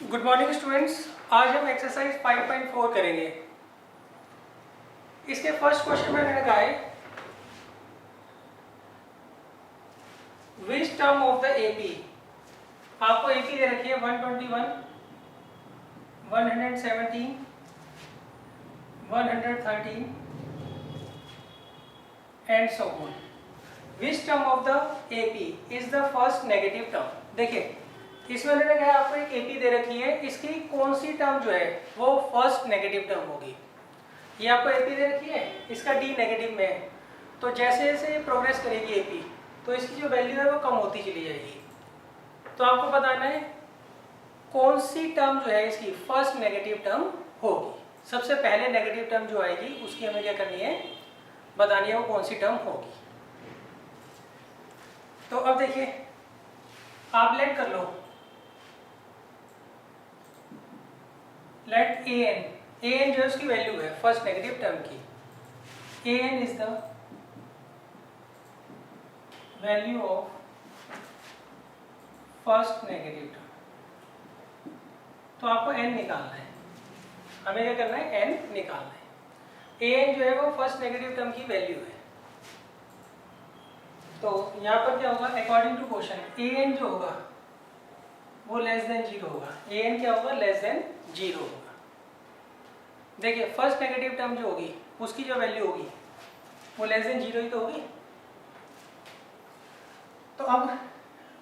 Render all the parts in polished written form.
Good morning students. आज हम exercise 5.4 करेंगे। इसके फर्स्ट क्वेश्चन में मैंने कहा है which term of the AP. आपको एपी दे रखी है 121, 117, 113 and so on. Which term of the AP is the first negative term. देखिए इसमें मैंने कहा आपको एक एपी दे रखी है, इसकी कौन सी टर्म जो है वो फर्स्ट नेगेटिव टर्म होगी। ये आपको एपी दे रखी है, इसका डी नेगेटिव में है, तो जैसे जैसे ये प्रोग्रेस करेगी एपी तो इसकी जो वैल्यू है वो कम होती चली जाएगी। तो आपको बताना है कौन सी टर्म जो है इसकी फर्स्ट नेगेटिव टर्म होगी। सबसे पहले नेगेटिव टर्म जो आएगी उसकी हमें क्या करनी है, बतानी है वो कौन सी टर्म होगी। तो अब देखिए आप लेट कर लो, लेट ए एन जो है उसकी वैल्यू है फर्स्ट नेगेटिव टर्म की। A n is the value of first negative term. तो आपको एन निकालना है, हमें क्या करना है, एन निकालना है। ए एन जो है वो फर्स्ट नेगेटिव टर्म की वैल्यू है। तो यहाँ पर क्या होगा, according to question a n जो होगा वो लेस देन 0 होगा। ए एन क्या होगा, लेस देन 0 होगा। देखिए फर्स्ट नेगेटिव टर्म जो होगी उसकी जो वैल्यू होगी वो लेस देन 0 ही तो होगी। तो अब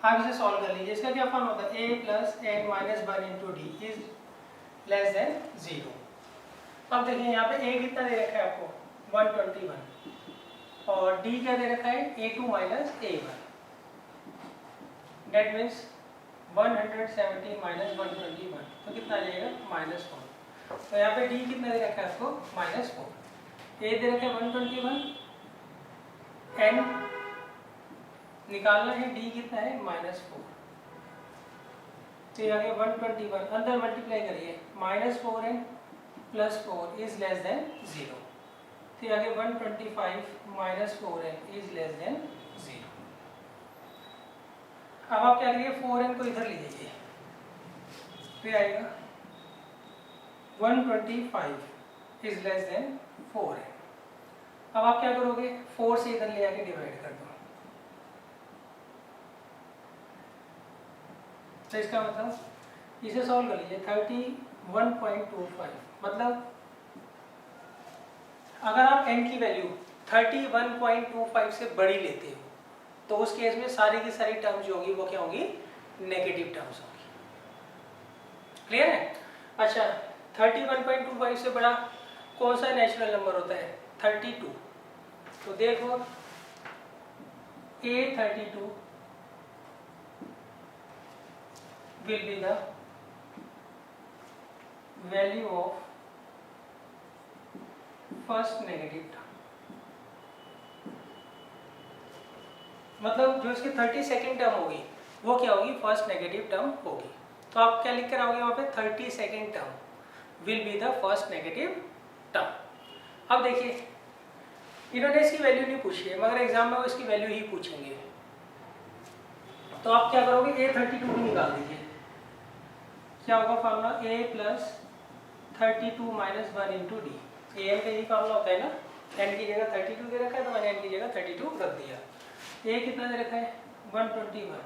आप इसे सॉल्व कर लीजिए। इसका क्या फॉर्म होता है, a plus n minus 1 into d is less than 0। अब देखिए यहाँ पे a कितना दे रखा है आपको 121 और d क्या दे रखा है a2 minus a1। That means 117 minus 121 तो कितना आ जाएगा -4। तो यहाँ पे d कितना दे रखा है आपको -4। a दे रखा है 121, n निकालना है, d कितना है -4। तो ये आ गया 121, अंदर मल्टीप्लाई करिए -4n plus 4 is less than 0। तो ये आ गया 125 minus 4n is less than 0। अब आप क्या करिए 4n को इधर ले जाइए, फिर आएगा 125 इज लेस देन 4n। अब आप क्या करोगे, 4 से इधर ले आके डिवाइड कर दो। तो इसका मतलब इसे सॉल्व कर लीजिए 31.25। मतलब अगर आप n की वैल्यू 31.25 से बड़ी लेते हो तो उस केस में सारी की सारी टर्म्स जो होगी वो क्या होगी, नेगेटिव टर्म्स होगी। क्लियर है। अच्छा 31.25 से बड़ा कौन सा नेचुरल नंबर होता है, 32। तो देखो a32 will be the value of first negative term। मतलब जो इसकी 32nd टर्म होगी वो क्या होगी, फर्स्ट नेगेटिव टर्म होगी। तो आप क्या लिख कर आओगे वहाँ पे, 32nd term will be the first negative term. अब देखिए इन्होंने इसकी वैल्यू नहीं पूछी है मगर एग्जाम में वो इसकी वैल्यू ही पूछेंगे। तो आप क्या करोगे, a32 भी निकाल दीजिए। क्या होगा formula, a plus 32 minus 1 into d. A n का यही फार्मूला होता है ना, n की जगह 32 दे रखा है तो मैंने n की जगह 32 रख दिया। a कितना दे रखा है 121,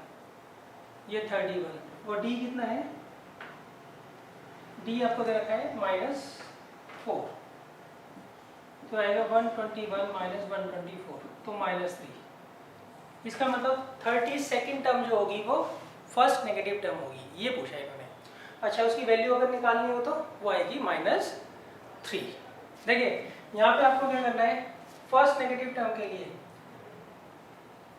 ये 31 और d कितना है, d आपको दे रखा है -4। तो आएगा 121 माइनस 124 तो -3। इसका मतलब 32nd टर्म जो होगी वो फर्स्ट नेगेटिव टर्म होगी, ये पूछा है इन्होंने। अच्छा उसकी वैल्यू अगर निकालनी हो तो वो आएगी -3। देखिए यहाँ पे आपको क्या करना है, फर्स्ट नेगेटिव टर्म के लिए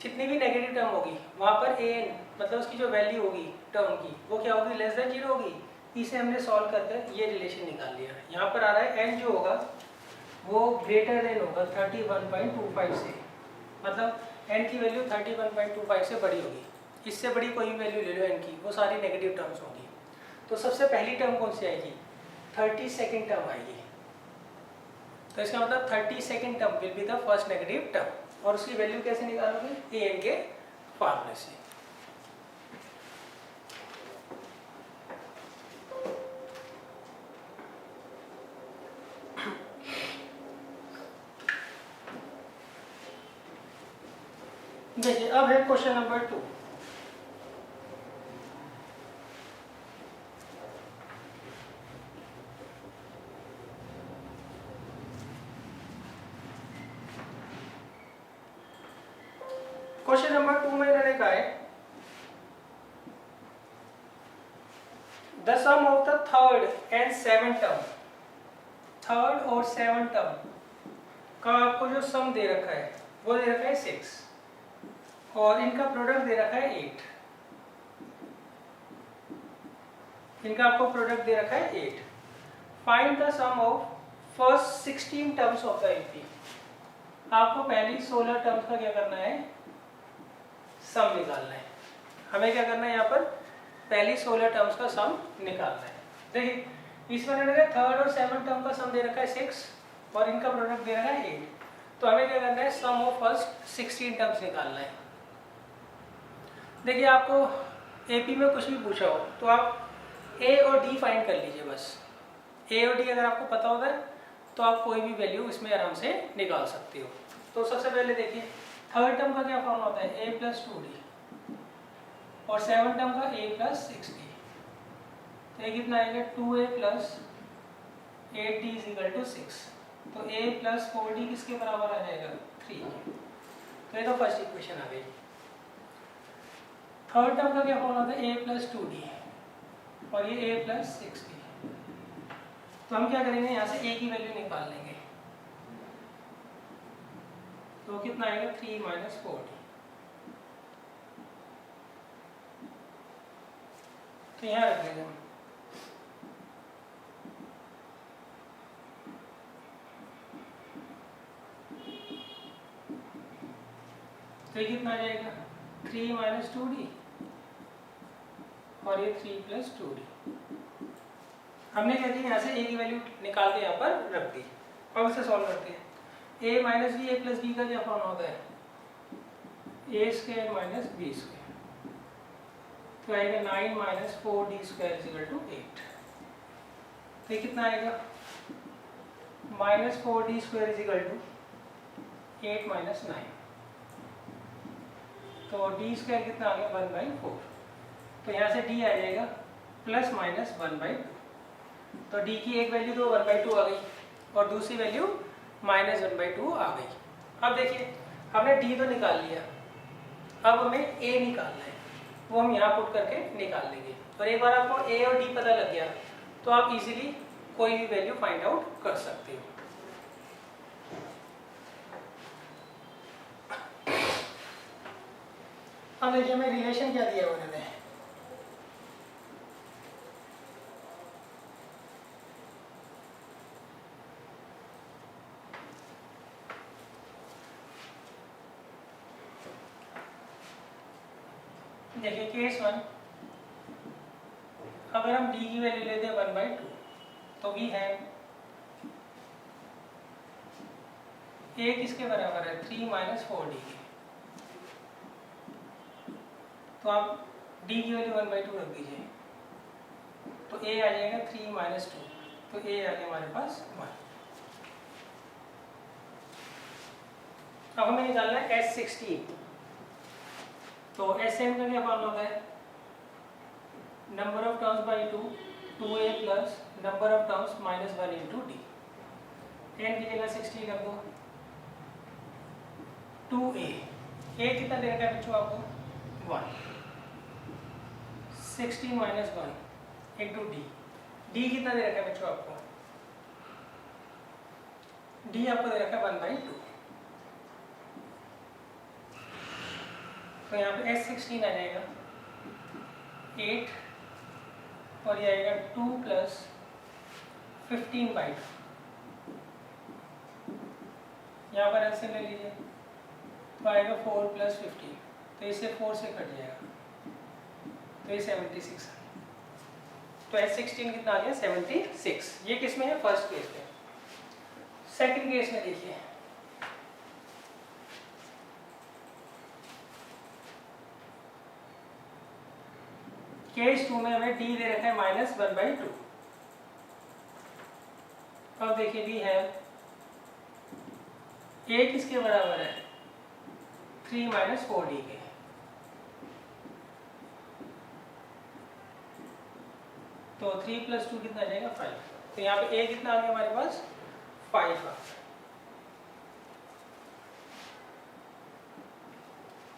जितनी भी नेगेटिव टर्म होगी वहाँ पर an मतलब उसकी जो वैल्यू होगी टर्म की वो क्या होगी, लेस देन 0 होगी। इसे हमने सॉल्व करके ये रिलेशन निकाल लिया। यहाँ पर आ रहा है n जो होगा वो ग्रेटर देन होगा 31.25 से, मतलब n की वैल्यू 31.25 से बड़ी होगी। इससे बड़ी कोई भी वैल्यू ले लो n की, वो सारी नेगेटिव टर्म्स होगी। तो सबसे पहली टर्म कौन सी आएगी, 32nd टर्म आएगी। तो इसका मतलब 32nd term will be the first negative term. और उसकी वैल्यू कैसे निकालोगे, ए एन के फार्मूले से। देखिए अब है क्वेश्चन नंबर 2। क्वेश्चन नंबर 2 में इन्होंने कहा है the sum of the third and seven term, third और सेवन टर्म का आपको जो सम दे रखा है वो दे रखा है 6 और इनका प्रोडक्ट दे रखा है 8। इनका आपको प्रोडक्ट दे रखा है 8। Find the sum of first 16 terms of the AP. आपको पहली 16 टर्म्स का क्या करना है, सम निकालना है। हमें क्या करना है, यहाँ पर पहली 16 टर्म्स का सम निकालना है। देखिए इसमें मैंने थर्ड और सेवन टर्म का सम दे रखा है 6 और इनका प्रोडक्ट दे रखा है 8। तो हमें क्या करना है, सम ऑफ फर्स्ट 16 टर्म्स निकालना है। देखिए आपको एपी में कुछ भी पूछा हो तो आप ए और डी फाइंड कर लीजिए बस। ए और डी अगर आपको पता होता है तो आप कोई भी वैल्यू इसमें आराम से निकाल सकते हो। तो सबसे पहले देखिए थर्ड टर्म का क्या फॉर्म होता है, a + 2d और सेवन टर्म का a + 6d। तो ये कितना आएगा, 2a + 8d = 6। तो a + 4d किसके बराबर आ जाएगा, 3। तो ये तो फर्स्ट इक्वेशन आ गई। थर्ड टर्म का क्या फॉर्म होता है, a + 2d और ये a + 6d। तो हम क्या करेंगे, यहाँ से a की वैल्यू निकाल लेंगे। तो कितना आएगा, 3 - 4d। तो यहाँ रख लेंगे हम। तो ये कितना आ जाएगा, 3 - 2d और ये 3 + 2d। हमने क्या किया, यहाँ से a की वैल्यू निकाल के यहाँ पर रख दी। अब इसे सॉल्व करते हैं। a - b a + b का क्या फॉर्म होता है, a² - b²। तो आएगा 9 - 4d² = 8। तो ये कितना आएगा, -4d² = 8 - 9। तो d² कितना आ गया, 1/4। तो यहाँ से d आ जाएगा ±1/2। तो d की एक वैल्यू तो 1/2 आ गई और दूसरी वैल्यू -1/2 आ गई। अब देखिए हमने d तो निकाल लिया, अब हमें a निकालना है, वो हम यहाँ पुट करके निकाल लेंगे। और एक बार आपको a और d पता लग गया तो आप इजीली कोई भी वैल्यू फाइंड आउट कर सकते हो। अब देखिए हमें रिलेशन क्या दिया उन्होंने, देखिए केस 1, अगर हम d की वैल्यू लेते हैं 1/2 तो वी है a किसके बराबर है, 3 - 4d के। तो आप d की वैल्यू 1/2 रख दीजिए तो a आ जाएगा 3 - 2। तो a आ गया हमारे पास 1। अब हमें निकालना है S16। तो Sn का क्या फॉर्मूला होता है, number of terms by 2, 2a + number of terms -1 × d। n की जगह 16 रख दो। 2a, a कितना दे रखा है बच्चों आपको, 1। 16 - 1 × d। d कितना दे रखा है बच्चों आपको, d आपको दे रखा है 1/2। तो यहाँ पे S16 आ जाएगा 8 और ये आएगा 2 + 15/2। यहाँ पर एलसीएम ले लीजिए तो आएगा 4 + 15। तो इसे 4 से कट जाएगा तो ये 76। तो S16 कितना आ गया, 76। ये किस में है, फर्स्ट केस में। सेकंड केस में देखिए केस 2 में हमें d दे रखा है -1/2। अब देखिए वी है a किसके बराबर है, 3 माइनस 4d के। तो 3 प्लस 2 कितना आ जाएगा 5। तो यहाँ पे a कितना आ गया हमारे पास 5 आ गया।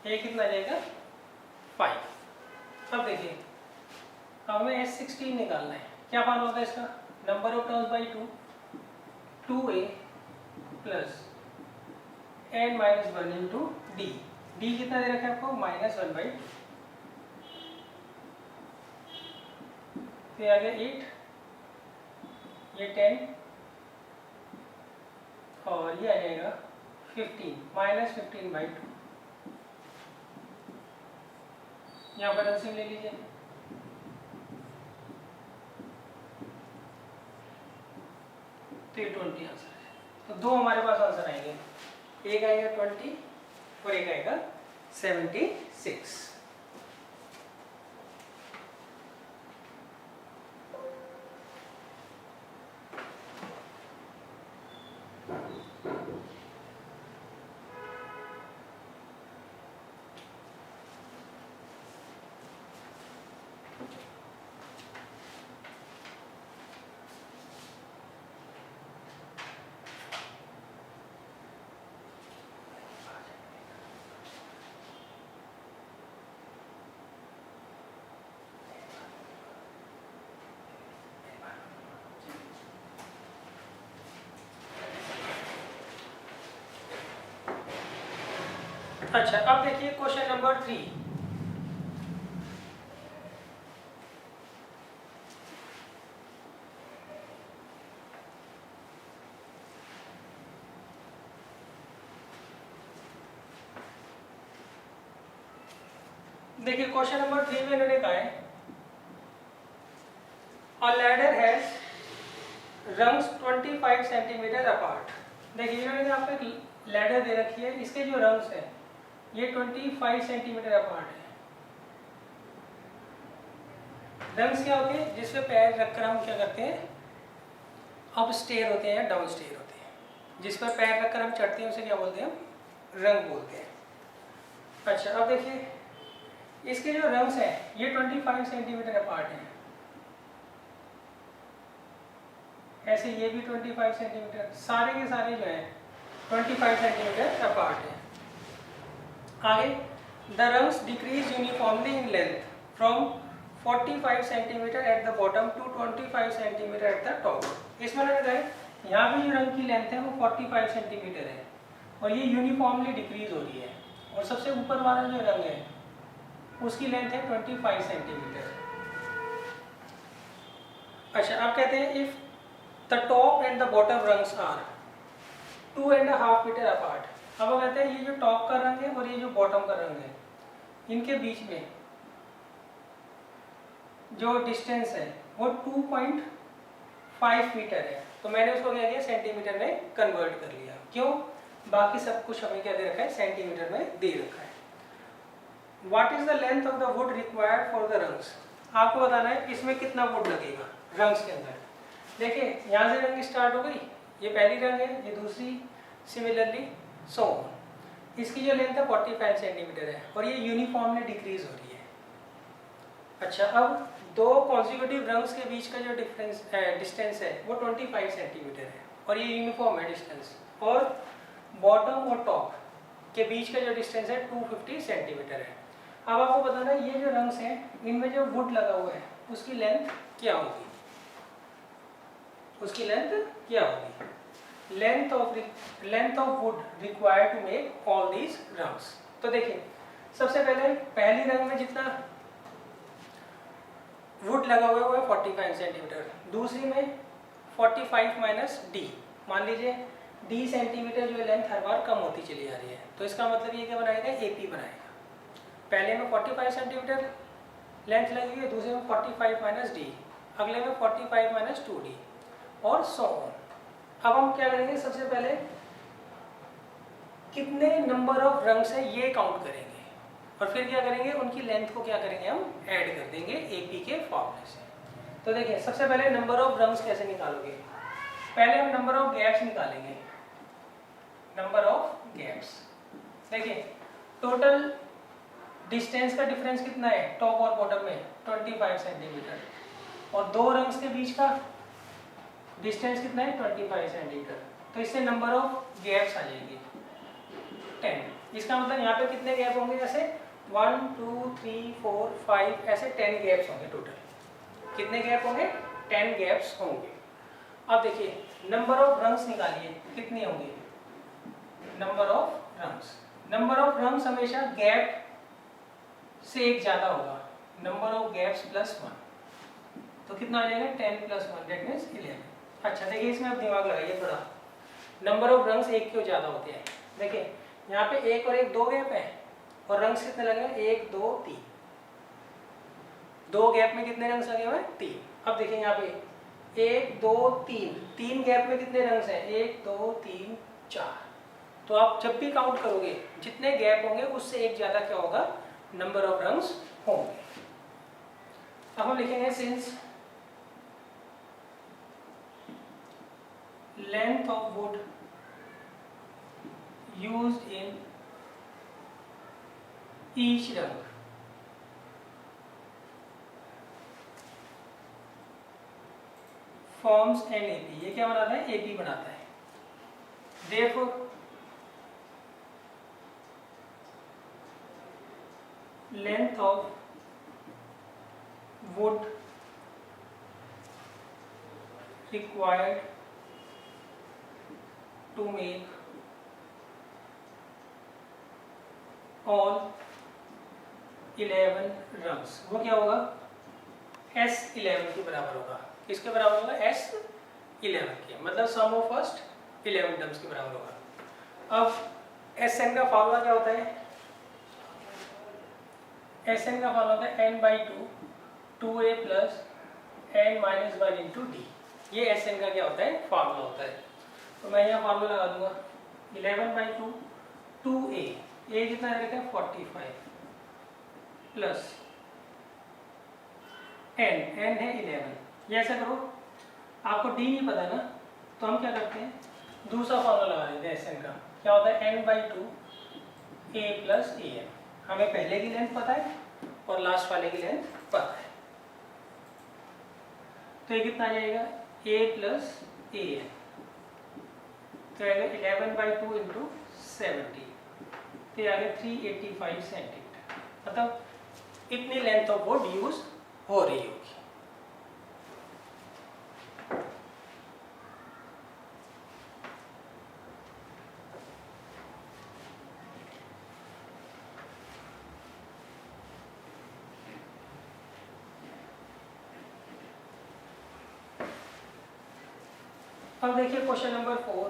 a कितना आ जाएगा 5। अब देखिए हमें S16 निकालना है। क्या फॉर्मूला होगा इसका, number of terms by 2, 2a plus n minus 1 into D. D कितना दे रखा है आपको -1/2। फिर आ गया 8, ये 10 और ये आ जाएगा 15 -15/2। यहाँ पर एलसीएम ले लीजिए। तो ये 20 आंसर है। तो दो हमारे पास आंसर आएंगे, एक आएगा 20 और एक आएगा 76। अच्छा, अब देखिए क्वेश्चन नंबर 3। देखिए क्वेश्चन नंबर 3 में इन्होंने कहा है अ ladder has rungs 25 centimetre apart. देखिए इन्होंने आपको एक लैडर दे रखी है, इसके जो रंग्स हैं ये 25 सेंटीमीटर अपार्ट है। रंग्स क्या होते हैं, जिस पे पैर रखकर हम क्या करते हैं, अप स्टेयर होते हैं या डाउन स्टेयर होते हैं। जिस पर पैर रखकर हम चढ़ते हैं उसे क्या बोलते हैं, हम रंग बोलते हैं। अच्छा, अब देखिए इसके जो रंग्स हैं ये 25 सेंटीमीटर अपार्ट हैं। ऐसे ये भी 25 सेंटीमीटर, सारे के सारे जो हैं 25 सेंटीमीटर अपार्ट हैं। आगे, the rungs decrease uniformly in length from 45 centimetre at the bottom to 25 centimetre at the top. इसमें उन्होंने कहा यहाँ पे जो रंग की लेंथ है वो 45 सेंटीमीटर है और ये यूनिफॉर्मली डिक्रीज हो रही है, और सबसे ऊपर वाला जो रंग है उसकी लेंथ है 25 सेंटीमीटर। अच्छा, अब कहते हैं if the top and the bottom rungs are 2.5 metre apart. अब वो कहते हैं ये जो टॉप का रंग है और ये जो बॉटम का रंग है, इनके बीच में जो डिस्टेंस है वो 2.5 मीटर है। तो मैंने उसको क्या किया, सेंटीमीटर में कन्वर्ट कर लिया। क्यों, बाकी सब कुछ हमें क्या दे रखा है, सेंटीमीटर में दे रखा है। What is the length of the wood required for the rungs. आपको बताना है इसमें कितना वुड लगेगा रंग्स के अंदर। देखिए यहाँ से रंग स्टार्ट हो गई, ये पहली रंग है, ये दूसरी, सिमिलरली सो ऑन। इसकी जो लेंथ है 45 सेंटीमीटर है और ये यूनिफॉर्मली डिक्रीज हो रही है। अच्छा, अब दो कॉन्जिक्यूटिव रंग्स के बीच का जो डिस्टेंस है वो 25 सेंटीमीटर है और ये यूनिफॉर्म है डिस्टेंस, और बॉटम और टॉप के बीच का जो डिस्टेंस है 250 सेंटीमीटर है। अब आपको बताना है ये जो रंग्स हैं इनमें जो वुड लगा हुआ है उसकी लेंथ क्या होगी, उसकी लेंथ क्या होगी, length of wood required to make all these rungs. तो देखिए सबसे पहले पहली रंग में जितना वुड लगा हुआ है वो है 45 सेंटीमीटर, दूसरी में 45 माइनस डी। मान लीजिए डी सेंटीमीटर जो लेंथ हर बार कम होती चली आ रही है, तो इसका मतलब ये क्या बनाएगा, एपी बनाएगा। पहले में 45 सेंटीमीटर लेंथ लगी है, दूसरे में 45 माइनस डी, अगले में 45 माइनस 2d और सो ऑन। अब हम क्या करेंगे, सबसे पहले कितने नंबर ऑफ रंग्स है ये काउंट करेंगे और फिर क्या करेंगे, उनकी लेंथ को क्या करेंगे, हम ऐड कर देंगे एपी के फॉर्मूले से। तो देखिए सबसे पहले नंबर ऑफ रंग्स कैसे निकालोगे, पहले हम नंबर ऑफ गैप्स निकालेंगे। नंबर ऑफ गैप्स, देखिए टोटल डिस्टेंस का डिफरेंस कितना है टॉप और बॉटम में 25 सेंटीमीटर, और दो रंग्स के बीच का डिस्टेंस कितना है 25 सेंटीमीटर। तो इससे नंबर ऑफ गैप्स आ जाएंगे 10। इसका मतलब यहाँ पे कितने गैप होंगे, ऐसे 1 2 3 4 5 ऐसे 10 गैप्स होंगे टोटल। कितने गैप होंगे 10 गैप्स होंगे। अब देखिए नंबर ऑफ रंग्स निकालिए कितने होंगे, number of rungs, number of rungs हमेशा गैप से एक ज्यादा होगा, नंबर ऑफ गैप्स प्लस 1, तो कितना आ जाएगा 10 प्लस 1 दैट मींस 11। अच्छा देखिए इसमें आप दिमाग लगाइए थोड़ा, नंबर ऑफ रंग्स एक क्यों ज्यादा होते हैं। देखिए यहाँ पे एक और एक दो गैप है, और रंग्स कितने लगे हैं 1 2 3, दो गैप में कितने रंग्स लगे हुए हैं 3। अब देखिए यहाँ पे 1 2 3, तीन गैप में कितने रंग्स हैं 1 2 3 4। तो आप जब भी काउंट करोगे जितने गैप होंगे उससे एक ज्यादा क्या होगा, नंबर ऑफ रंग्स होंगे। अब हम लिखेंगे since length of would used in each रंग फॉर्म्स एन एपी, ये क्या बनाता है एपी बनाता है। Therefore length of wood required to make all 11 rungs, वो क्या होगा S11 के बराबर होगा। किसके बराबर होगा S11 के, मतलब सम ऑफ फर्स्ट 11 टर्म्स के बराबर होगा। अब Sn का फॉर्मूला क्या होता है, Sn का फॉर्मूला होता है n/2 2a plus n-1 into D. ये Sn का क्या होता है फॉर्मूला होता है। तो मैं यहाँ फॉर्मूला लगा दूंगा 11/2 2a, a कितना रहेगा 45 प्लस n है 11। ये ऐसा करो, आपको d नहीं पता ना, तो हम क्या करते हैं दूसरा फॉर्मूला लगा देते हैं Sn का, क्या होता है n/2 a प्लस an। हमें पहले की लेंथ पता है और लास्ट वाले की लेंथ पता है, तो ये कितना आ जाएगा a प्लस an, तो आएगा 11/2 इंटू 70, तो ये आ गया 385 सेंटीमीटर। मतलब इतनी लेंथ ऑफ वुड यूज हो रही होगी। अब देखिए क्वेश्चन नंबर 4,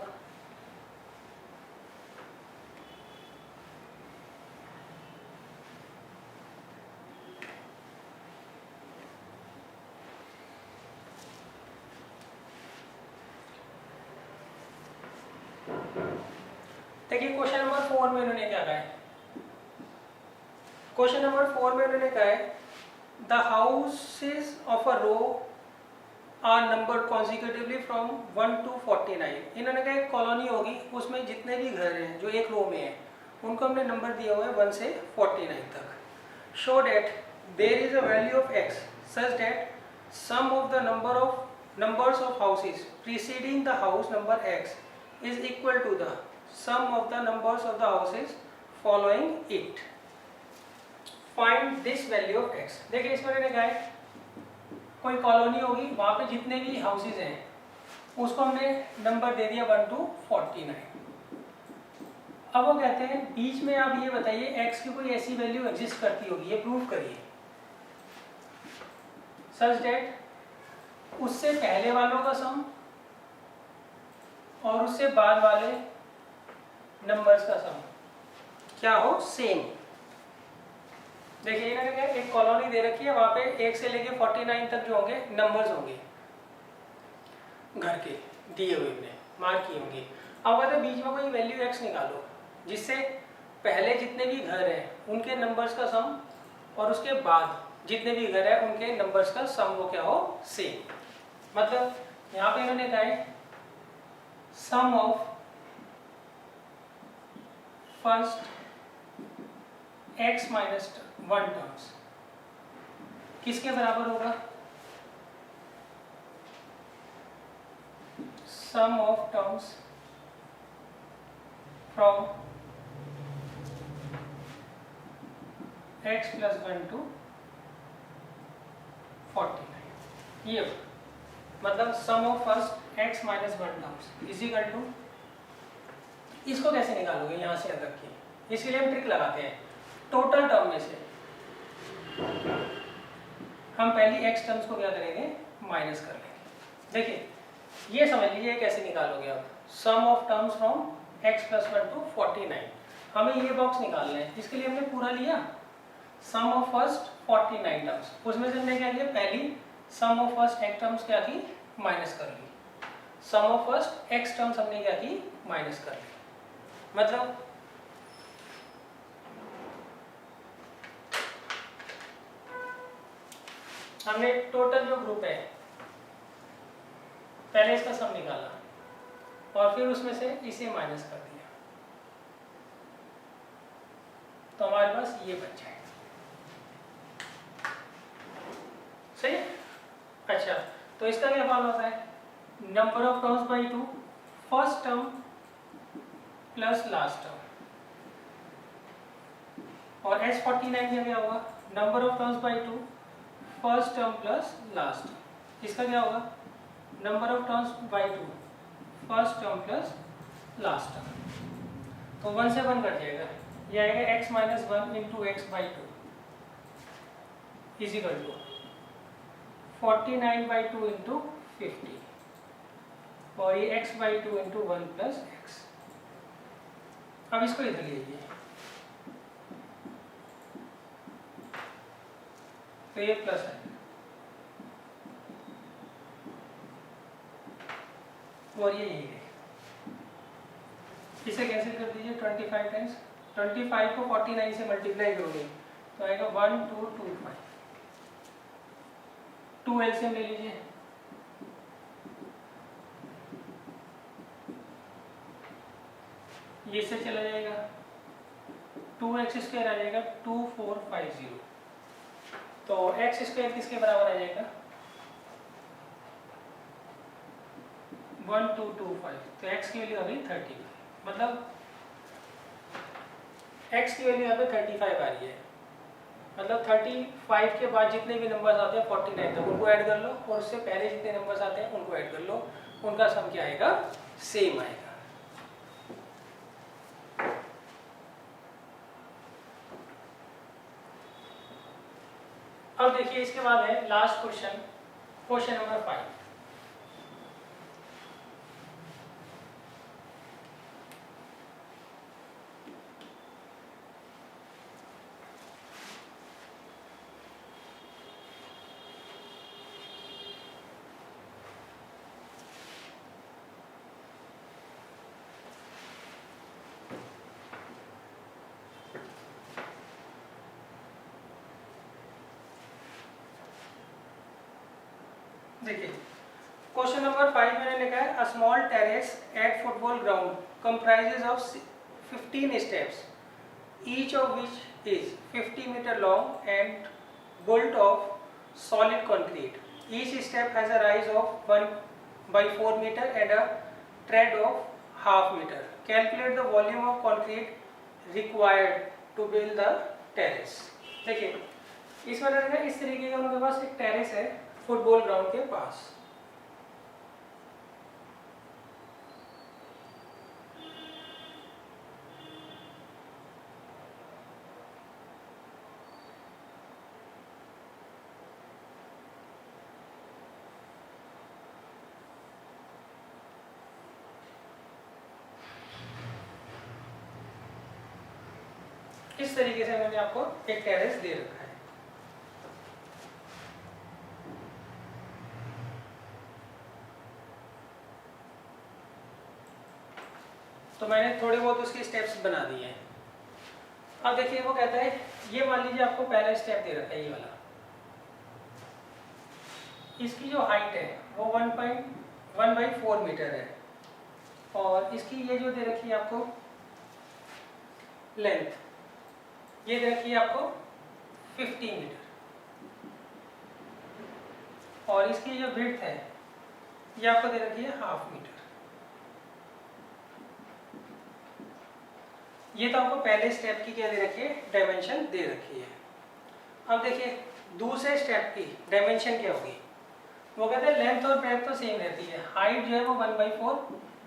देखिए क्वेश्चन नंबर 4 में उन्होंने क्या कहा है, क्वेश्चन नंबर 4 में उन्होंने कहा है the houses of a row are number consecutively from 1 to 49। इन्होंने कहा एक कॉलोनी होगी, उसमें जितने भी घर हैं जो एक रो में हैं उनको हमने नंबर दिया हुआ है 1 से 49 तक। Show that there is a value of x such that sum of the numbers of houses preceding the house number x is equal to the sum of the numbers of the houses following it. Find this value of x। देखिए इसमें मैंने कहा है कोई colony होगी, वहाँ पे जितने भी हाउसेज हैं उसको हमने नंबर दे दिया 1 to 49। अब वो कहते हैं बीच में आप ये बताइए x की कोई ऐसी वैल्यू एग्जिस्ट करती होगी, ये प्रूव करिए सच दैट उससे पहले वालों का सम और उससे बाद वाले नंबर्स का सम क्या हो सेम। देखिए इन्होंने क्या एक कॉलोनी दे रखी है, वहां पे 1 से लेके 49 तक जो होंगे नंबर्स होंगे घर के दिए हुए ने मार्क किए होंगे। अब कहते हैं बीच में कोई वैल्यू x निकालो जिससे पहले जितने भी घर हैं उनके नंबर्स का सम और उसके बाद जितने भी घर हैं उनके नंबर्स का सम वो क्या हो सेम। मतलब यहाँ पे इन्होंने कहा है sum of first x minus 1 terms किसके बराबर होगा? Sum of terms from x plus 1 to 49। ये मतलब sum of first x minus 1 terms is equal to, इसको कैसे निकालोगे यहाँ से तक की, इसके लिए हम ट्रिक लगाते हैं। टोटल टर्म में से हम पहली x टर्म्स को क्या करेंगे, माइनस कर लेंगे। देखिए ये समझ लीजिए कैसे निकालोगे आप, sum of terms from x plus 1 to 49। हमें ये बॉक्स निकालना है, इसके लिए हमने पूरा लिया सम ऑफ फर्स्ट 49 टर्म्स, उसमें से हमने क्या किया, पहली सम ऑफ फर्स्ट x टर्म्स क्या की, माइनस कर ली, सम ऑफ फर्स्ट x टर्म्स हमने क्या की, माइनस कर ली। मतलब हमने टोटल जो ग्रुप है पहले इसका सम निकाला और फिर उसमें से इसे माइनस कर दिया, तो हमारे पास ये बच जाएगा। सही। अच्छा, तो इसका क्या फॉर्मूला होता है, number of terms by 2, first term plus last term, और S49 का क्या होगा, number of terms by 2, first term plus last term. इसका क्या होगा, number of terms by 2, first term plus last term. तो 1 से 1 कट जाएगा, ये आएगा x minus 1 into x by 2 is equal to 49 by 2 into 50, और ये x by 2 into 1 plus x. अब इसको इधर लीजिए, तो ये प्लस है और ये यही है, इसे कैंसिल कर दीजिए 25 टाइम्स, 25 को 49 से मल्टीप्लाई करोगे तो आएगा 1225, 2 एलसीएम ले लीजिए, ये से चला जाएगा, 2x स्क्वायर आ जाएगा 2450, तो x स्क्वायर किसके बराबर आ जाएगा 1225, तो x की वैल्यू अभी 30, मतलब x की वैल्यू यहाँ पे 35 आ रही है, मतलब 35 के बाद जितने भी नंबर्स आते हैं 49 तक उनको ऐड कर लो, और उससे पहले जितने नंबर्स आते हैं उनको ऐड कर लो, उनका सम क्या आएगा, सेम आएगा। अब देखिए इसके बाद है लास्ट क्वेश्चन, क्वेश्चन नंबर 5। देखिए क्वेश्चन नंबर 5 मैंने लिखा है, a small terrace at football ground comprises of 15 steps, each of which is 50 metre long and built of solid concrete. Each step has a rise of 1/4 meter and a tread of half meter. Calculate the volume of concrete required to build the terrace. देखिए इसमें रहेगा इस तरीके का, उनके पास एक terrace है football ground के पास, इस तरीके से मैंने आपको एक टेरेस दे रखा है। तो मैंने थोड़े बहुत उसके स्टेप्स बना दिए हैं। अब देखिए वो कहता है, ये मान लीजिए आपको पहला स्टेप दे रखा है ये वाला, इसकी जो हाइट है वो 1/4 मीटर है, और इसकी ये जो दे रखी है आपको लेंथ ये दे रखी है आपको 50 मीटर, और इसकी जो विड्थ है ये आपको दे रखी है 1/2 मीटर। ये तो आपको पहले स्टेप की क्या दे रखी है, डायमेंशन दे रखी है। अब देखिए दूसरे स्टेप की डायमेंशन क्या होगी, वो कहते हैं लेंथ और ब्रेथ तो सेम रहती है, हाइट जो है वो 1/4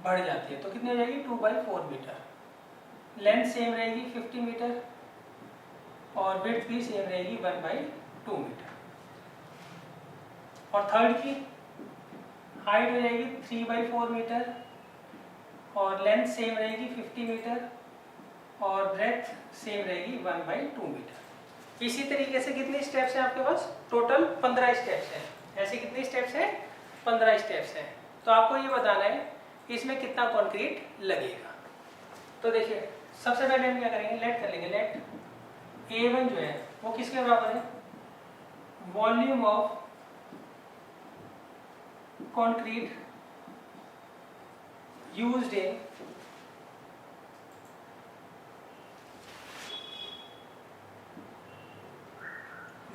बढ़ जाती है, तो कितनी हो जाएगी 2/4 मीटर। लेंथ सेम रहेगी 50 मीटर और विड्थ भी सेम रहेगी 1/2 मीटर। और थर्ड की हाइट हो जाएगी 3/4 मीटर और लेंथ सेम रहेगी 50 मीटर और ब्रेथ सेम रहेगी 1/2 मीटर। इसी तरीके से कितने स्टेप्स हैं आपके पास, टोटल 15 स्टेप्स हैं। ऐसे कितने स्टेप्स हैं, 15 स्टेप्स हैं। तो आपको ये बताना है इसमें कितना कंक्रीट लगेगा। तो देखिए सबसे पहले हम क्या करेंगे, लेट कर लेंगे। लेट A1 जो है वो किसके बराबर है, volume of concrete used in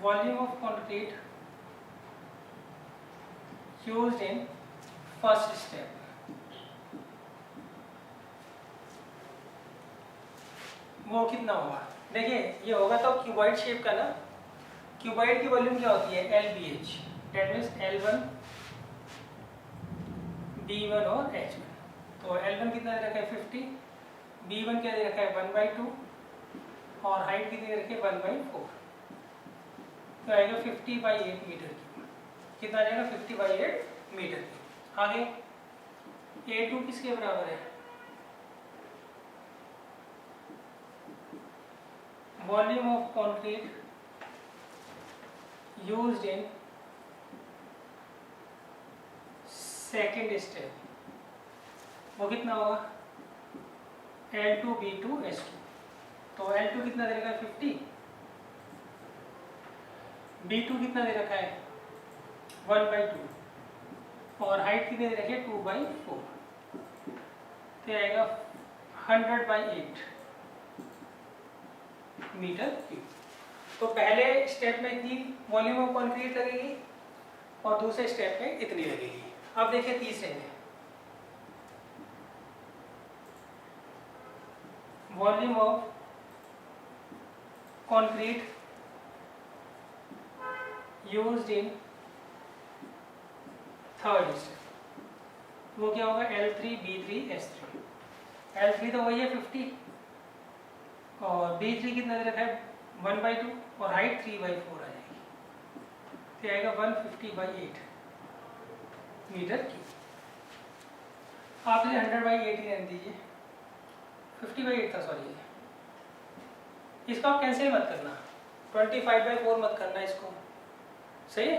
volume of concrete used in first step। वो कितना होगा, देखिए ये होगा तो क्यूबॉइड शेप का ना, क्यूबॉइड की वॉल्यूम क्या होती है LBH, that means L1 B1 और H1। तो L1 कितना दे रखा है 50, B1 क्या दे रखा है 1/2 और हाइट कितनी दे रखी है 1/4, तो आएगा 50/8 मीटर की। कितना आ जाएगा 50/8 मीटर की। आगे A2 किसके बराबर है, volume of concrete used in second step, वो कितना होगा L2 B2 S2। तो L2 कितना दे रखा है 50, B2 कितना दे रखा है 1/2 और हाइट कितनी दे रखी है 2/4, तो आएगा 100/8 मीटर क्यूब। तो पहले स्टेप में इतनी वॉल्यूम ऑफ कंक्रीट लगेगी और दूसरे स्टेप में इतनी लगेगी। अब देखिए तीसरे में volume of concrete used in third step, वो क्या होगा L3 B3 S3। L3 तो वही है 50 और B3 कितना दे रखा है 1/2 और हाइट 3/4 आ जाएगी, तो आएगा 150/8 मीटर क्यूब। आप इसे 100/8 ही रहने दीजिए, 50/8 था सॉरी, इसको आप कैंसिल मत करना, 25/4 मत करना इसको, सही है,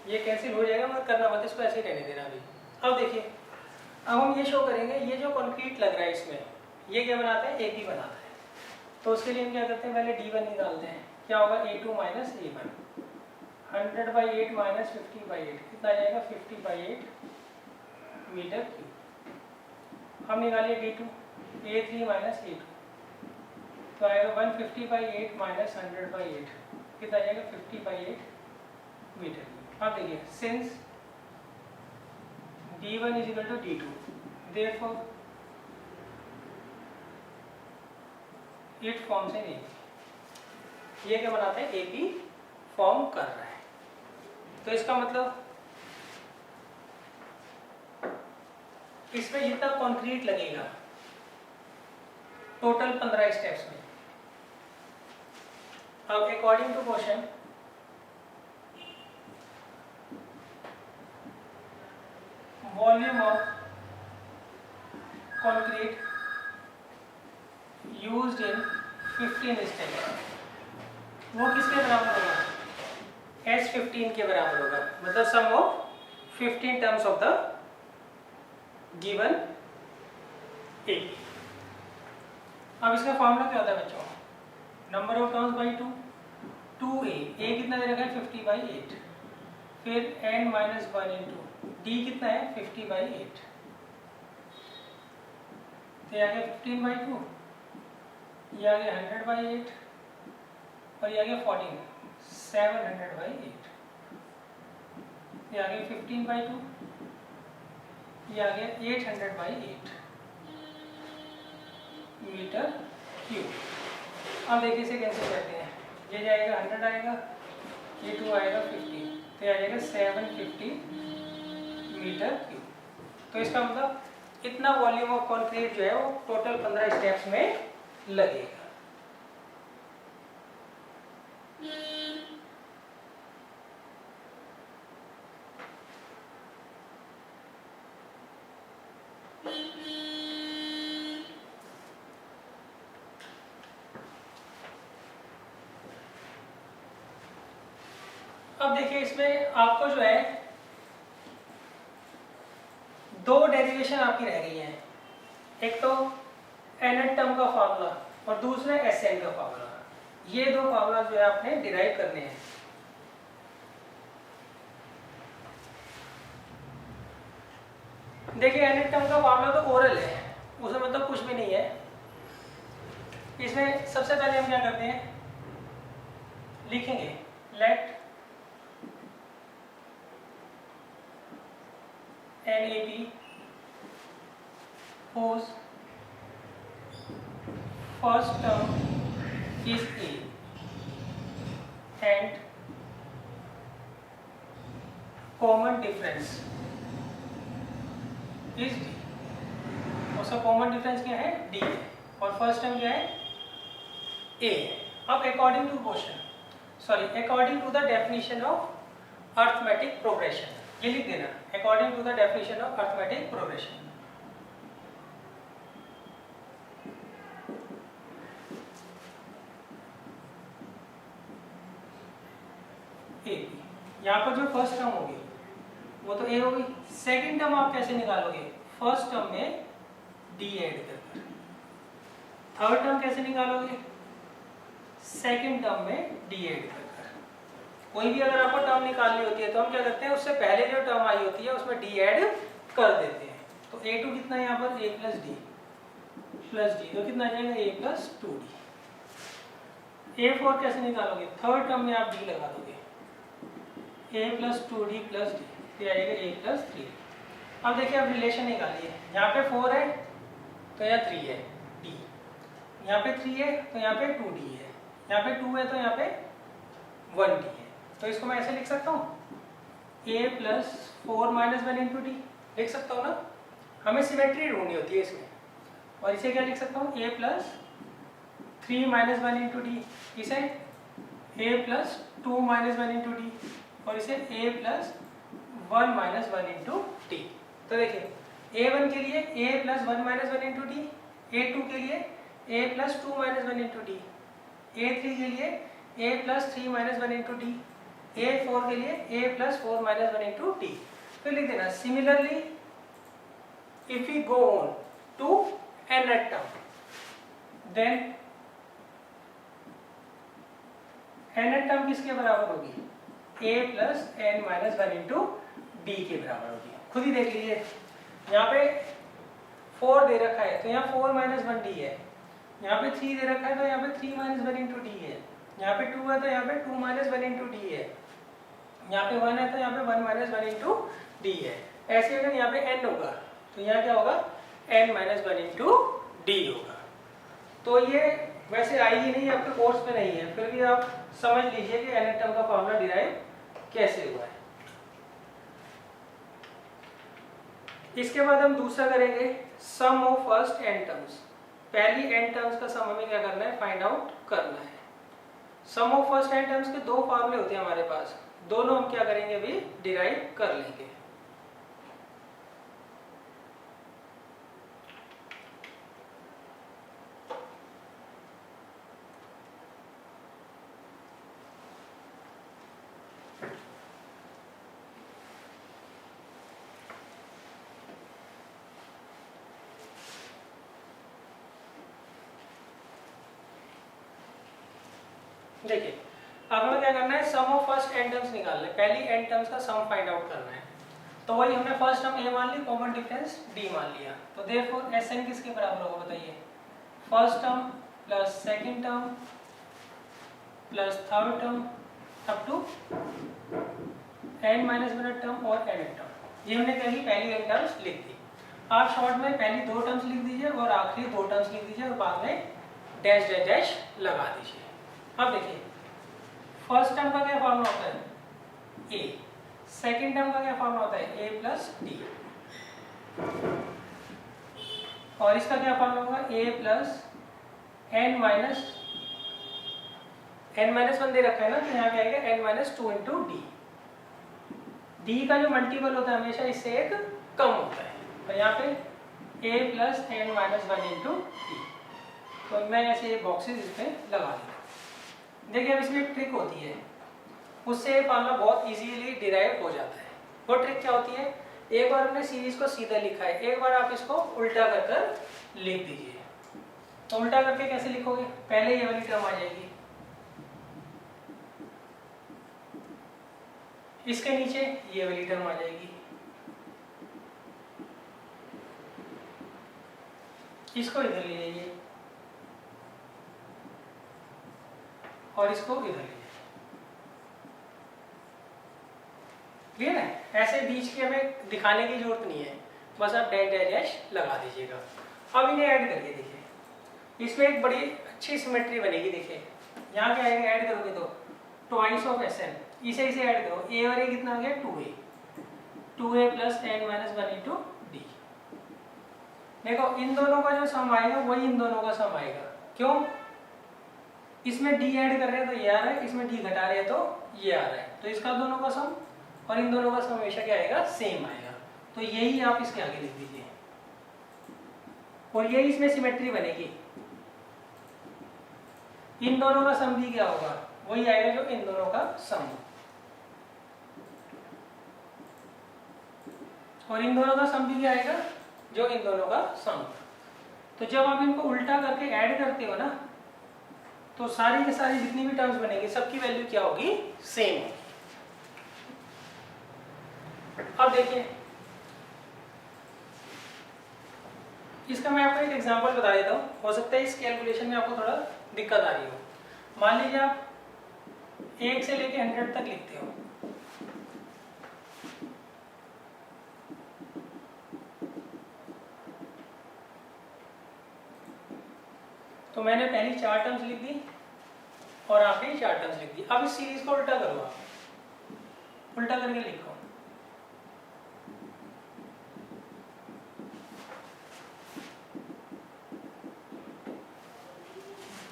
ये कैंसिल हो जाएगा, मत करना, मत इसको ऐसे ही रहने देना अभी। अब देखिए अब हम ये शो करेंगे ये जो कंक्रीट लग रहा है इसमें ये क्या बनाता है AP बनाता है। तो उसके लिए हम क्या करते हैं, पहले D1 निकालते हैं, क्या होगा A2 माइनस A1, 100/8 माइनस 50/8 कितना आ जाएगा 50/8 मीटर क्यूब। हम निकालिए D2, A3 माइनस A2, तो आएगा 150/8 माइनस 100/8 कितना आ जाएगा 50/8 मीटर क्यूब। अब देखिए since D1 is equal to D2, therefore it forms an AP। ये क्या बनाता है AP फॉर्म कर रहा है। तो इसका मतलब इसमें जितना कंक्रीट लगेगा टोटल 15 स्टेप्स में। अब according to question volume of concrete used in 15 steps, वो किसके बराबर होगा S15 के बराबर होगा, मतलब sum of 15 terms of the given A। अब इसका फॉर्मूला क्या होता है बच्चों, number of terms by 2, 2A कितना दे रखा है 50/8, फिर n माइनस 1 इंटू D कितना है 50/8, तो ये आ गया 15/2, ये आ गया 100/8 और ये आ गया 14, 700/8, ये आ गया 15/2, ये आ गया 800/8 मीटर क्यूब। अब देखिए इसे कैंसिल करते हैं, ये जाएगा 100 आएगा, ये 2 आएगा 50, तो ये आ जाएगा 750 मीटर क्यूब। तो इसका मतलब इतना वॉल्यूम ऑफ कंक्रीट जो है वो टोटल 15 स्टेप्स में लगेगा। अब देखिए इसमें आपको जो है दो डेरिवेशन आपकी रह गई हैं, एक तो एन टर्म का फार्मूला और दूसरा एसएन का फार्मूला। ये दो फार्मूला जो है आपने डिराइव करने हैं। देखिए एन टर्म का फार्मूला तो ओरल है, उसमें मतलब कुछ भी नहीं है। इसमें सबसे पहले हम क्या करते हैं, लिखेंगे late NAP whose first term is A and common difference is D। उसका कॉमन डिफरेंस क्या है, D है, और फर्स्ट टर्म क्या है, A है। अब according to question, sorry according to the definition of arithmetic progression, ये लिख देना, according to the definition of arithmetic progression. यहाँ पर जो फर्स्ट टर्म होगी वो तो ए होगी। सेकंड टर्म आप कैसे निकालोगे, फर्स्ट टर्म में डी ऐड कर। थर्ड टर्म कैसे निकालोगे, सेकंड टर्म में डी ऐड कर। कोई भी अगर आपको टर्म निकालनी होती है तो हम क्या करते हैं, उससे पहले जो टर्म आई होती है उसमें डी ऐड कर देते हैं। तो a2 कितना है यहाँ पर, a प्लस डी, तो कितना आ जाएगा a प्लस 2d। a4 कैसे निकालोगे, थर्ड टर्म में आप d लगा दोगे, a plus 2d plus D, फिर आ जाएगा a प्लस 3। अब देखिए आप रिलेशन निकालिए, यहाँ पे 4 है तो यहाँ 3 है d, यहाँ पे 3 है तो यहाँ पे 2d है, यहाँ पे 2 है तो यहाँ पे 1d है। तो इसको मैं ऐसे लिख सकता हूँ, a plus 4 minus 1 into D लिख सकता हूँ ना। हमें सिमेट्री ढूंढनी होती है इसमें, और इसे क्या लिख सकता हूँ, a plus 3 minus 1 into D, इसे a plus 2 minus 1 into D, और इसे a plus 1 minus 1 into D. तो देखिए a1 के लिए a plus 1 minus 1 into D, a2 के लिए a plus 2 minus 1 into D, a3 के लिए a plus 3 minus 1 into D, a4 के लिए a plus 4 minus 1 into D. फिर लिख देना similarly if we go on to nth term then nth term किसके बराबर होगी, a plus n minus 1 into d के बराबर होगी। खुद ही देख लीजिए, यहाँ पे 4 दे रखा है तो यहाँ 4 माइनस 1d है, यहाँ पे 3 दे रखा है तो यहाँ पे 3 माइनस 1 इंटू डी है, यहाँ पे 2 है तो यहाँ पे 2 माइनस 1 इंटू डी है, यहाँ पे 1 है तो यहाँ पे 1 माइनस 1 इंटू डी है। ऐसे अगर यहाँ पे n होगा तो यहाँ क्या होगा, n माइनस 1 इंटू डी होगा। तो ये वैसे आएगी नहीं, आपके कोर्स में नहीं है, फिर भी आप समझ लीजिए कि nth टर्म का फॉर्मूला डिराइव कैसे हुआ है। इसके बाद हम दूसरा करेंगे सम ऑफ फर्स्ट n टर्म्स। पहली n टर्म्स का सम हमें क्या करना है, फाइंड आउट करना है। Sum of first n terms के दो फॉर्मूले होते हैं हमारे पास, दोनों हम क्या करेंगे, अभी डिराइव कर लेंगे। देखिए अब हमें क्या करना है, sum of first n terms निकालना है, पहली n टर्म्स का सम फाइंड आउट करना है। तो वही हमने फर्स्ट टर्म a मान ली, कॉमन डिफरेंस d मान लिया, तो देयरफॉर Sn किसके बराबर होगा बताइए, first term plus second term plus third term up to n minus one term और n टर्म। ये हमने कही पहली n टर्म्स लिख दी। आप शॉर्ट में पहली दो टर्म्स लिख दीजिए और आखिरी दो टर्म्स लिख दीजिए और बाद में डैश डैश डैश लगा दीजिए। अब देखिए फर्स्ट टर्म का क्या फॉर्मूला होता है a, सेकेंड टर्म का क्या फॉर्मूला होता है a प्लस डी, और इसका क्या फॉर्मूला होगा a plus n minus one दे रखा है ना, तो यहाँ पे आएगा n minus two into D. D का जो मल्टीपल होता है हमेशा इससे एक कम होता है, तो यहाँ पे a plus n minus one into D. तो मैं ऐसे बॉक्सेस इस पर लगा दूँ। देखिए अब इसमें एक ट्रिक होती है, उससे फार्मूला बहुत इजीली डिराइव हो जाता है। वो ट्रिक क्या होती है, एक बार हमने सीरीज को सीधा लिखा है, एक बार आप इसको उल्टा कर कर लिख दीजिए। तो उल्टा करके कैसे लिखोगे, पहले ये वाली टर्म आ जाएगी, इसके नीचे ये वाली टर्म आ जाएगी, इसको इधर ले जाइए और इसको इधर ले जाइए। क्लियर है? ऐसे बीच की हमें दिखाने की जरूरत नहीं है, बस आप डैश डैश डैश लगा दीजिएगा। अब इन्हें ऐड करिए। देखिए इसमें एक बड़ी अच्छी सिमेट्री बनेगी। देखिए यहाँ क्या आएगा, ऐड करोगे तो ट्वाइस ऑफ एस एन, इसे ऐड करो, ए और ए कितना हो गया 2a, 2a plus n minus one into D. देखो इन दोनों का जो सम आएगा वही इन दोनों का सम आएगा। क्यों? इसमें d ऐड कर रहे हैं तो ये आ रहा है, इसमें d घटा रहे हैं तो ये आ रहा है, तो इसका दोनों का सम और इन दोनों का सम हमेशा क्या आएगा, सेम आएगा। तो यही आप इसके आगे लिख दीजिए और यही इसमें सिमेट्री बनेगी। इन दोनों का सम भी क्या होगा, वही आएगा जो इन दोनों का सम, और इन दोनों का सम भी क्या आएगा, जो इन दोनों का सम। तो जब आप इनको उल्टा करके ऐड करते हो ना, तो सारी की सारी जितनी भी टर्म्स बनेंगी सबकी वैल्यू क्या होगी, सेम होगी। अब देखिए इसका मैं आपको एक एग्जांपल बता देता हूँ, हो सकता है इस कैलकुलेशन में आपको थोड़ा दिक्कत आ रही हो। मान लीजिए आप 1 से लेके 100 तक लिखते हो, तो मैंने पहली 4 टर्म्स लिख दी और आखिरी 4 टर्म्स लिख दी। अब इस सीरीज को उल्टा करो, आप उल्टा करके लिखो।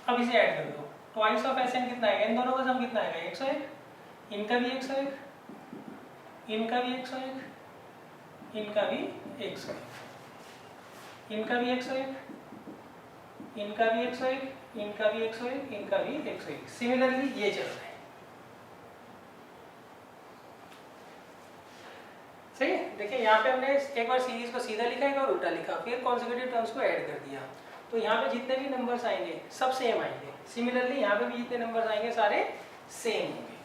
अब इसे ऐड कर दो, ट्वाइस ऑफ एस एन कितना आएगा, इन दोनों का सम कितना आएगा 101, इनका भी 101, इनका भी 101, इनका भी 101, इनका भी 101, इनका भी 101, इनका भी 101, इनका भी 101। सिमिलरली ये चल रहा है। सही है? देखिए यहाँ पे हमने एक बार सीरीज को सीधा लिखा, एक बार उल्टा लिखा, फिर कॉन्सेक्यूटिव टर्म्स को ऐड कर दिया। तो यहाँ पे जितने भी नंबर्स आएंगे सब सेम आएंगे। सिमिलरली यहाँ पे भी जितने नंबर्स आएंगे सारे सेम होंगे।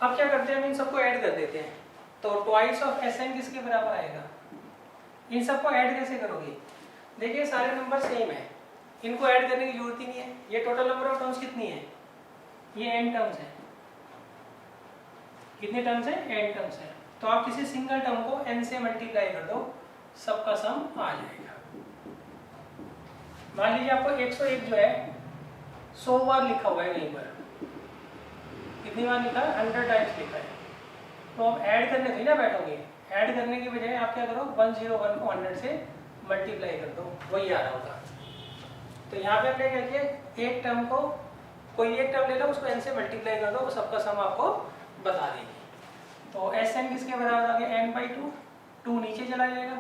अब क्या करते हैं, हम इन सबको ऐड कर देते हैं। तो ट्वाइस ऑफ एस एन किसके बराबर आएगा, इन सबको ऐड कैसे करोगे, देखिए सारे नंबर सेम है, इनको ऐड करने की जरूरत ही नहीं है। ये टोटल नंबर ऑफ टर्म्स कितनी है, ये n टर्म्स है। कितने टर्म्स है, n टर्म्स है। तो आप किसी सिंगल टर्म को n से मल्टीप्लाई कर दो, सबका सम आ जाएगा। मान लीजिए आपको 101 जो है 100 बार लिखा हुआ है, कहीं पर कितनी बार लिखा है, 100 टाइम्स लिखा है। तो अब ऐड करने थोड़ी ना बैठोगे, ऐड करने की बजाय आप क्या करो, 101 को 100 से मल्टीप्लाई कर दो, वही आ रहा होगा। तो यहाँ पे हमने क्या किया, एक टर्म को कोई एक टर्म ले लो, उसको n से मल्टीप्लाई कर दो, वो सबका सम आपको बता देगी। तो एस एन किसके बराबर आ गया, n/2, 2 नीचे चला जाएगा,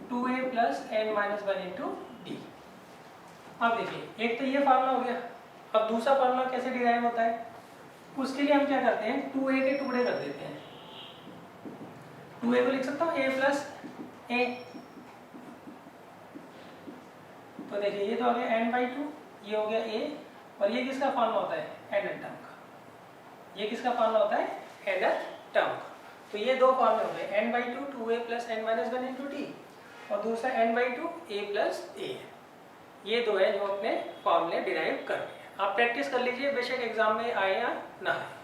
2a plus n minus one into D. अब देखिए एक तो ये फार्मूला हो गया। अब दूसरा फार्मूला कैसे डिराइव होता है, उसके लिए हम क्या करते हैं, 2a के टुकड़े कर देते हैं। 2a को लिख सकता हूँ a प्लस a, तो देखिए ये तो हो गया n/2, ये हो गया a, और ये किसका फार्मूला होता है, nth टर्म का। ये किसका फार्मूला होता है, nth टर्म का। तो ये दो फार्मूले हो गए, n/2 2a plus n minus one into D, और दूसरा n/2 a प्लस a। ये दो है जो अपने फॉर्मूले डिराइव करने हैं। आप प्रैक्टिस कर लीजिए, बेशक एग्जाम में आए या ना आए।